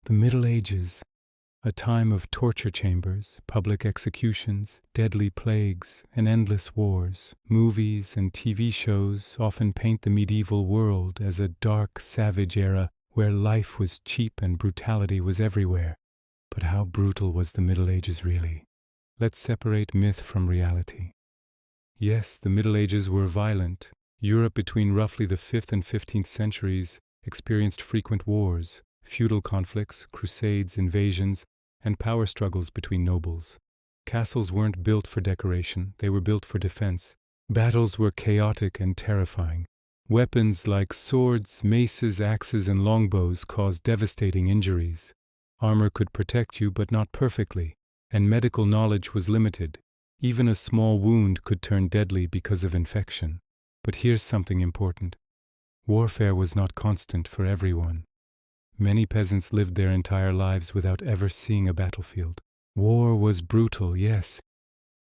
The Middle Ages, a time of torture chambers, public executions, deadly plagues, and endless wars. Movies and TV shows often paint the medieval world as a dark, savage era where life was cheap and brutality was everywhere. But how brutal was the Middle Ages really? Let's separate myth from reality. Yes, the Middle Ages were violent. Europe between roughly the 5th and 15th centuries experienced frequent wars, feudal conflicts, crusades, invasions, and power struggles between nobles. Castles weren't built for decoration, they were built for defense. Battles were chaotic and terrifying. Weapons like swords, maces, axes, and longbows caused devastating injuries. Armor could protect you, but not perfectly, and medical knowledge was limited. Even a small wound could turn deadly because of infection. But here's something important. Warfare was not constant for everyone. Many peasants lived their entire lives without ever seeing a battlefield. War was brutal, yes,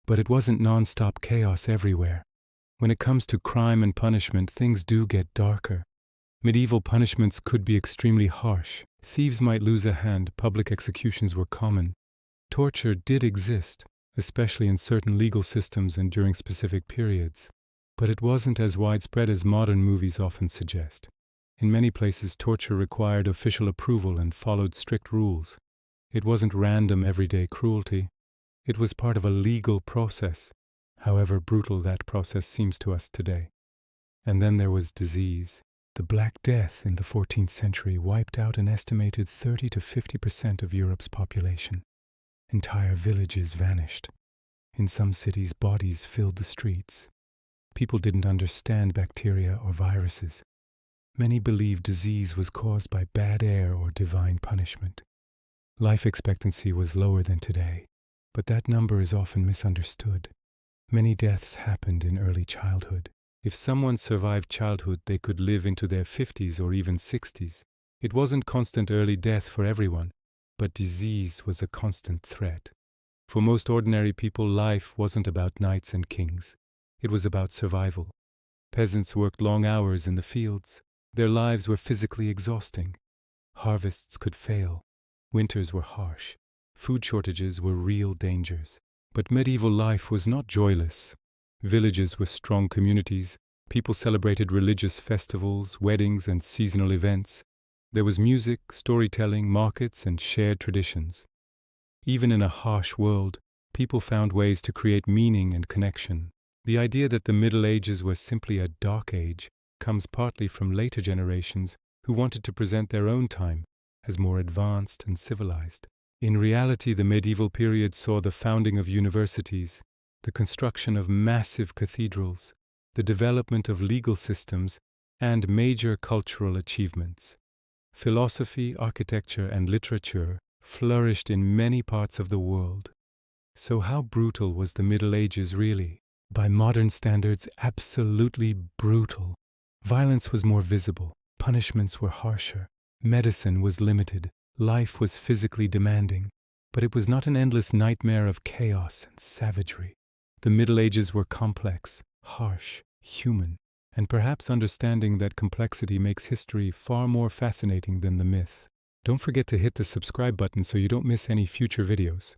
but it wasn't non-stop chaos everywhere. When it comes to crime and punishment, things do get darker. Medieval punishments could be extremely harsh. Thieves might lose a hand, public executions were common. Torture did exist, especially in certain legal systems and during specific periods. But it wasn't as widespread as modern movies often suggest. In many places, torture required official approval and followed strict rules. It wasn't random everyday cruelty. It was part of a legal process, however brutal that process seems to us today. And then there was disease. The Black Death in the 14th century wiped out an estimated 30 to 50% of Europe's population. Entire villages vanished. In some cities, bodies filled the streets. People didn't understand bacteria or viruses. Many believed disease was caused by bad air or divine punishment. Life expectancy was lower than today, but that number is often misunderstood. Many deaths happened in early childhood. If someone survived childhood, they could live into their 50s or even 60s. It wasn't constant early death for everyone, but disease was a constant threat. For most ordinary people, life wasn't about knights and kings. It was about survival. Peasants worked long hours in the fields. Their lives were physically exhausting. Harvests could fail. Winters were harsh. Food shortages were real dangers. But medieval life was not joyless. Villages were strong communities. People celebrated religious festivals, weddings, and seasonal events. There was music, storytelling, markets, and shared traditions. Even in a harsh world, people found ways to create meaning and connection. The idea that the Middle Ages was simply a dark age comes partly from later generations who wanted to present their own time as more advanced and civilized. In reality, the medieval period saw the founding of universities, the construction of massive cathedrals, the development of legal systems, and major cultural achievements. Philosophy, architecture, and literature flourished in many parts of the world. So how brutal was the Middle Ages really? By modern standards, absolutely brutal. Violence was more visible, punishments were harsher, medicine was limited, life was physically demanding, but it was not an endless nightmare of chaos and savagery. The Middle Ages were complex, harsh, human, and perhaps understanding that complexity makes history far more fascinating than the myth. Don't forget to hit the subscribe button so you don't miss any future videos.